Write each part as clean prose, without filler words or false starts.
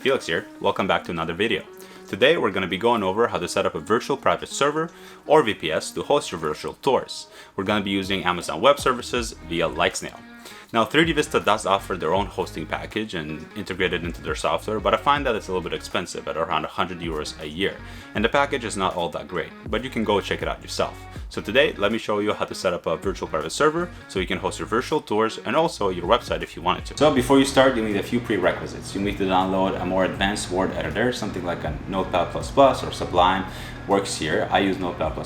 Felix here, welcome back to another video. Today we're going to be going over how to set up a virtual private server or VPS to host your virtual tours. We're going to be using Amazon Web Services via Lightsnail. Now 3D Vista does offer their own hosting package and integrate it into their software, but I find that it's a little bit expensive at around 100 euros a year. And the package is not all that great, but you can go check it out yourself. So today, let me show you how to set up a virtual private server so you can host your virtual tours and also your website if you wanted to. So before you start, you need a few prerequisites. You need to download a more advanced word editor, something like a Notepad++ or Sublime works here. I use Notepad++,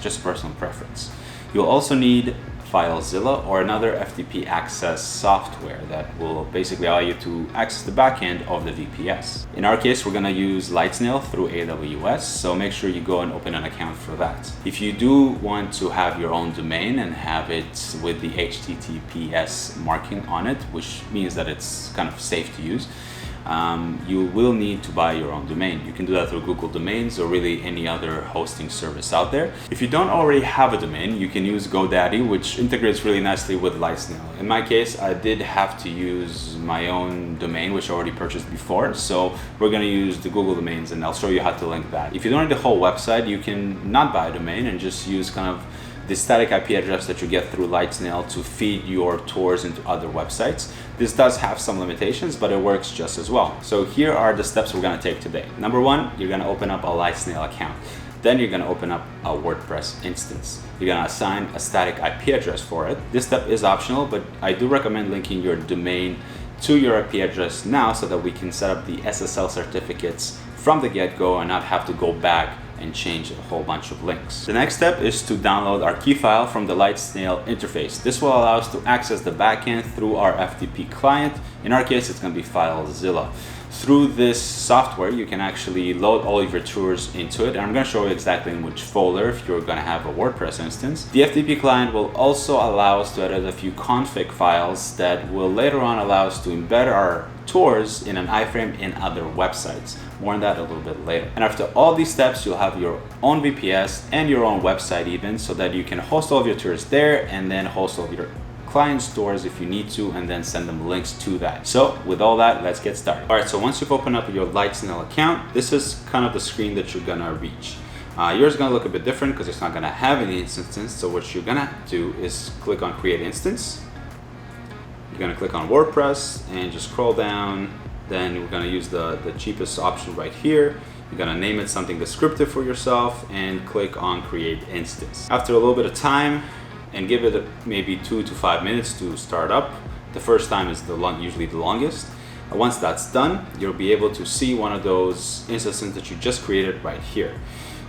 just personal preference. You'll also need FileZilla or another FTP access software that will basically allow you to access the backend of the VPS. In our case, we're going to use Lightsnail through AWS, so make sure you go and open an account for that. If you do want to have your own domain and have it with the https marking on it, which means that it's kind of safe to use, you will need to buy your own domain. You can do that through Google Domains or really any other hosting service out there. If you don't already have a domain, you can use GoDaddy, which integrates really nicely with Lightsnail. In my case, I did have to use my own domain, which I already purchased before. So we're going to use the Google Domains and I'll show you how to link that. If you don't need the whole website, you can not buy a domain and just use kind of the static IP address that you get through Lightsnail to feed your tours into other websites. This does have some limitations, but it works just as well. So here are the steps we're going to take today. Number one, you're going to open up a Lightsnail account. Then you're going to open up a WordPress instance. You're going to assign a static IP address for it. This step is optional, but I do recommend linking your domain to your IP address now so that we can set up the SSL certificates from the get-go and not have to go back and change a whole bunch of links. The next step is to download our key file from the Lightsnail interface. This will allow us to access the backend through our FTP client. In our case, it's going to be FileZilla. Through this software, you can actually load all of your tours into it, and I'm going to show you exactly in which folder if you're going to have a WordPress instance. The FTP client will also allow us to edit a few config files that will later on allow us to embed our tours in an iframe in other websites. More on that a little bit later. And after all these steps, you'll have your own VPS and your own website even, so that you can host all of your tours there and then host all of your client stores if you need to, and then send them links to that. So with all that, let's get started. All right, so once you've opened up your Lightsnail account, this is kind of the screen that you're gonna reach. Yours is gonna look a bit different because it's not gonna have any instances. So what you're gonna do is click on Create Instance. You're gonna click on WordPress and just scroll down. Then we're gonna use the cheapest option right here. You're gonna name it something descriptive for yourself and click on Create Instance. After a little bit of time, and give it maybe 2 to 5 minutes to start up. The first time is usually the longest. Once that's done, you'll be able to see one of those instances that you just created right here.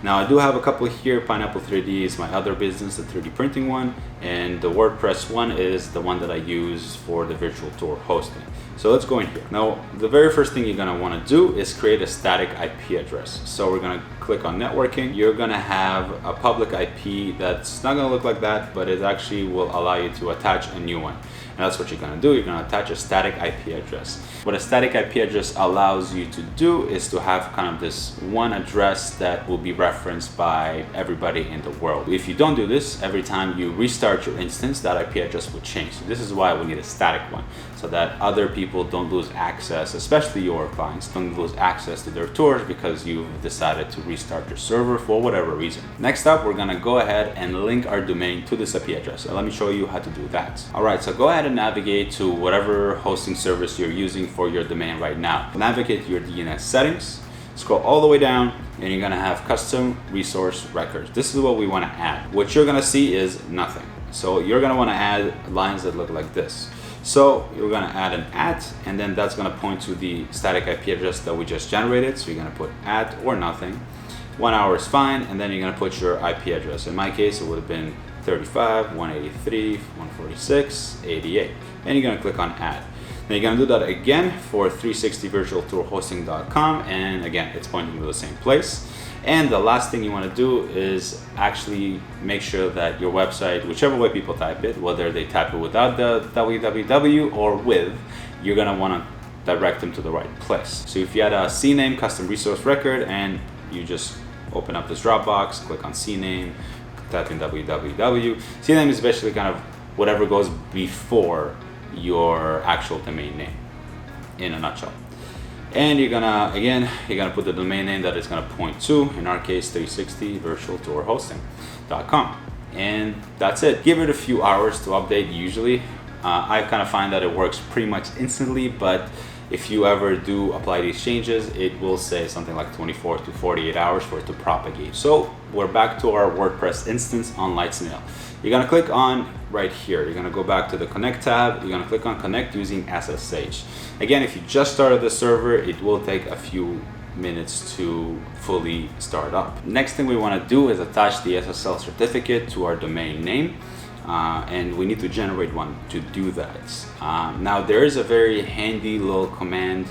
Now I do have a couple here. Pineapple 3D is my other business, the 3D printing one, and the WordPress one is the one that I use for the virtual tour hosting. So let's go in here. Now, the very first thing you're gonna wanna do is create a static IP address. So we're gonna click on networking. You're gonna have a public IP that's not gonna look like that, but it actually will allow you to attach a new one. And that's what you're gonna do. You're gonna attach a static IP address. What a static IP address allows you to do is to have kind of this one address that will be referenced by everybody in the world. If you don't do this, every time you restart your instance, that IP address will change. So this is why we need a static one, so that other people don't lose access, especially your clients, don't lose access to their tours because you've decided to restart your server for whatever reason. Next up, we're gonna go ahead and link our domain to this IP address. And let me show you how to do that. All right, so go ahead and navigate to whatever hosting service you're using for your domain right now. Navigate to your DNS settings, scroll all the way down, and you're gonna have custom resource records. This is what we wanna add. What you're gonna see is nothing. So you're gonna wanna add lines that look like this. So you're gonna add an @ and then that's gonna point to the static IP address that we just generated. So you're gonna put @ or nothing. 1 hour is fine, and then you're gonna put your IP address. In my case, it would have been 35, 183, 146, 88. And you're gonna click on add. Then you're gonna do that again for 360virtualtourhosting.com, and again, it's pointing to the same place. And the last thing you want to do is actually make sure that your website, whichever way people type it, whether they type it without the www or with, you're gonna want to direct them to the right place. So if you had a CNAME custom resource record and you just open up this Dropbox, click on CNAME, type in www. CNAME is basically kind of whatever goes before your actual domain name in a nutshell. And you're gonna put the domain name that it's gonna point to, in our case 360virtualtourhosting.com. And that's it. Give it a few hours to update usually. I kind of find that it works pretty much instantly, but if you ever do apply these changes, it will say something like 24 to 48 hours for it to propagate. So we're back to our WordPress instance on LightSnail. You're gonna click on right here. You're gonna go back to the Connect tab. You're gonna click on Connect using SSH. Again, if you just started the server, it will take a few minutes to fully start up. Next thing we wanna do is attach the SSL certificate to our domain name. And we need to generate one to do that. Now there is a very handy little command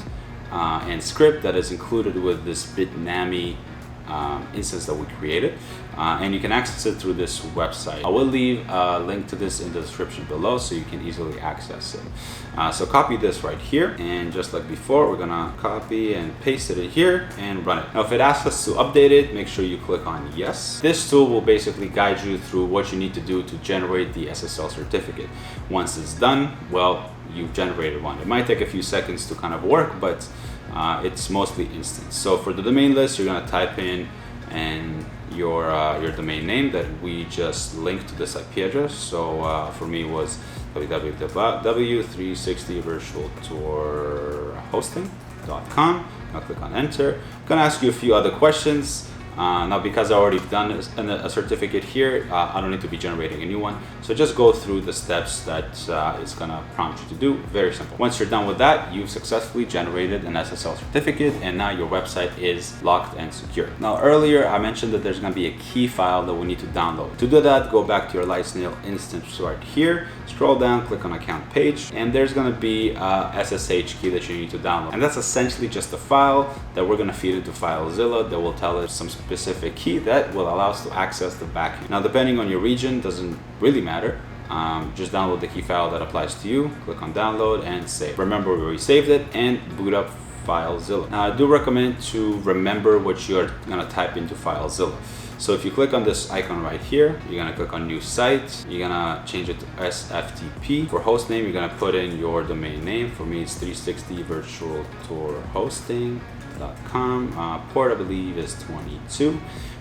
and script that is included with this Bitnami instance that we created, and you can access it through this website. I will leave a link to this in the description below so you can easily access it. So copy this right here, and just like before, we're gonna copy and paste it in here and run it. Now if it asks us to update it, make sure you click on yes. This tool will basically guide you through what you need to do to generate the SSL certificate. Once it's done, well, you've generated one. It might take a few seconds to kind of work, but it's mostly instant. So for the domain list, you're gonna type in your domain name that we just linked to this IP address. So for me it was www.360virtualtourhosting.com. I'll click on enter. I'm gonna ask you a few other questions. Now because I already done a certificate here, I don't need to be generating a new one. So just go through the steps that it's gonna prompt you to do. Very simple. Once you're done with that, you've successfully generated an SSL certificate, and now your website is locked and secure. Now earlier I mentioned that there's gonna be a key file that we need to download. To do that, go back to your LightSnail instance right here, scroll down, click on account page, and there's gonna be a SSH key that you need to download. And that's essentially just a file that we're gonna feed into FileZilla that will tell us some specific key that will allow us to access the backend. Now depending on your region, doesn't really matter. Just download the key file that applies to you, click on download and save. Remember where we saved it, and boot up FileZilla. Now I do recommend to remember what you're gonna type into FileZilla. So if you click on this icon right here, you're gonna click on new site, you're gonna change it to SFTP. For host name, you're gonna put in your domain name. For me, it's 360virtualtourhosting.com. Port I believe is 22.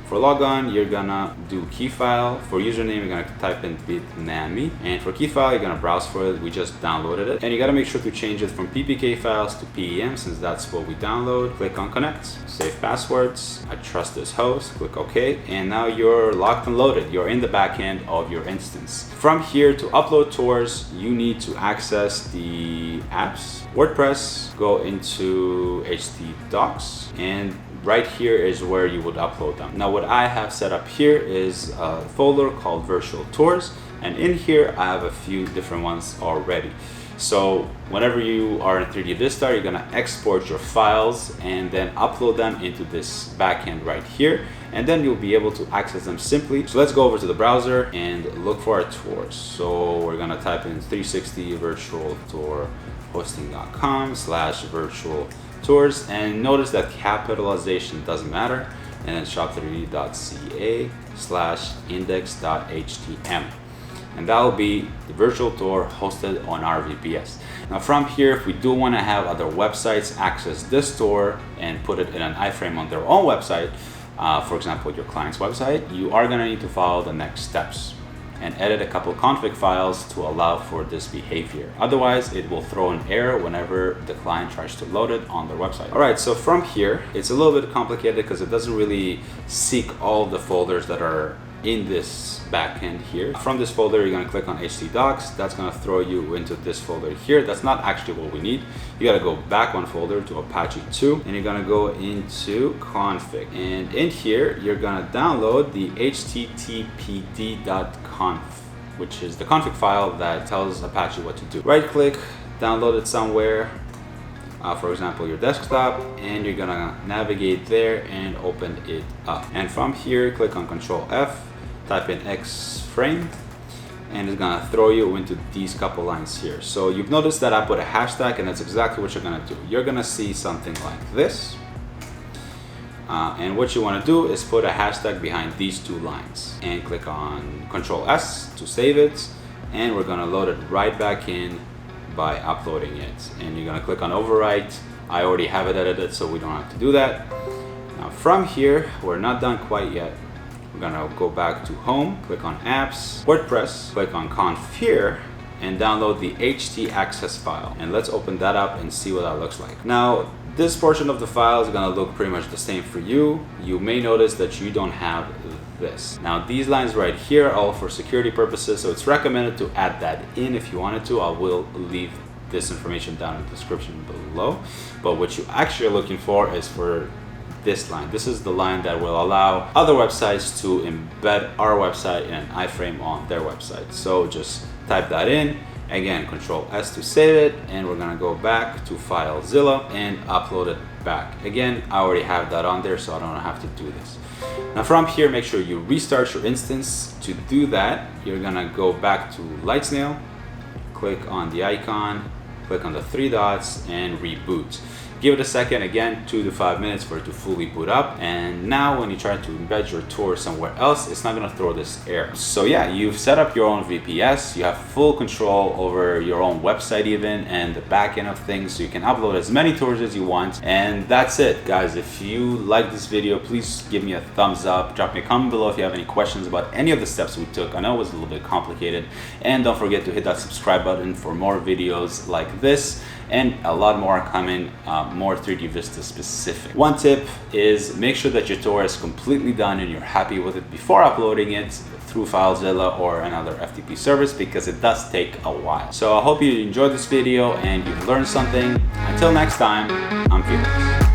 For logon, you're gonna do key file. For username, you're gonna type in Bitnami. And for key file, you're gonna browse for it. We just downloaded it. And you gotta make sure to change it from PPK files to PEM, since that's what we download. Click on connect, save passwords. I trust this host, click OK. And now you're locked and loaded. You're in the backend of your instance. From here, to upload tours, you need to access the apps. WordPress, go into htdocs, and right here is where you would upload them. Now what I have set up here is a folder called Virtual Tours, and in here I have a few different ones already. So whenever you are in 3D Vista, you're gonna export your files and then upload them into this backend right here, and then you'll be able to access them simply. So let's go over to the browser and look for our tours. So we're gonna type in 360virtualtourhosting.com/virtual tours, and notice that capitalization doesn't matter, and then shop3d.ca/index.htm, and that will be the virtual tour hosted on our VPS. Now from here, if we do want to have other websites access this tour and put it in an iframe on their own website, for example your client's website, you are going to need to follow the next steps and edit a couple config files to allow for this behavior. Otherwise, it will throw an error whenever the client tries to load it on their website. All right, so from here, it's a little bit complicated because it doesn't really seek all the folders that are in this backend here. From this folder, you're gonna click on htdocs. That's gonna throw you into this folder here. That's not actually what we need. You gotta go back one folder to Apache 2, and you're gonna go into config. And in here, you're gonna download the httpd.conf, which is the config file that tells Apache what to do. Right click, download it somewhere. For example, your desktop, and you're gonna navigate there and open it up. And from here, click on Control F, type in X-frame, and it's gonna throw you into these couple lines here. So you've noticed that I put a hashtag, and that's exactly what you're gonna do. You're gonna see something like this. And what you wanna do is put a hashtag behind these two lines, and click on Control S to save it. And we're gonna load it right back in by uploading it, and you're gonna click on overwrite I already have it edited, so we don't have to do that. Now from here, we're not done quite yet. We're gonna go back to home, click on apps, WordPress, click on conf here, and download the htaccess file. And let's open that up and see what that looks like. Now, this portion of the file is gonna look pretty much the same for you. You may notice that you don't have this. Now, these lines right here are all for security purposes, so it's recommended to add that in if you wanted to. I will leave this information down in the description below. But what you actually are looking for is for this line. This is the line that will allow other websites to embed our website in an iframe on their website. So just type that in. Again, Control S to save it, and we're gonna go back to FileZilla and upload it back. Again, I already have that on there, so I don't have to do this. Now from here, make sure you restart your instance. To do that, you're gonna go back to Lightsnail, click on the icon, click on the 3 dots, and reboot. Give it a second, again, 2 to 5 minutes for it to fully boot up. And now when you try to embed your tour somewhere else, it's not gonna throw this error. So yeah, you've set up your own VPS, you have full control over your own website even, and the back end of things, so you can upload as many tours as you want. And that's it, guys. If you like this video, please give me a thumbs up, drop me a comment below if you have any questions about any of the steps we took. I know it was a little bit complicated. And don't forget to hit that subscribe button for more videos like this, and a lot more coming, more 3D Vista specific. One tip is make sure that your tour is completely done and you're happy with it before uploading it through FileZilla or another FTP service, because it does take a while. So I hope you enjoyed this video and you've learned something. Until next time, I'm Felix.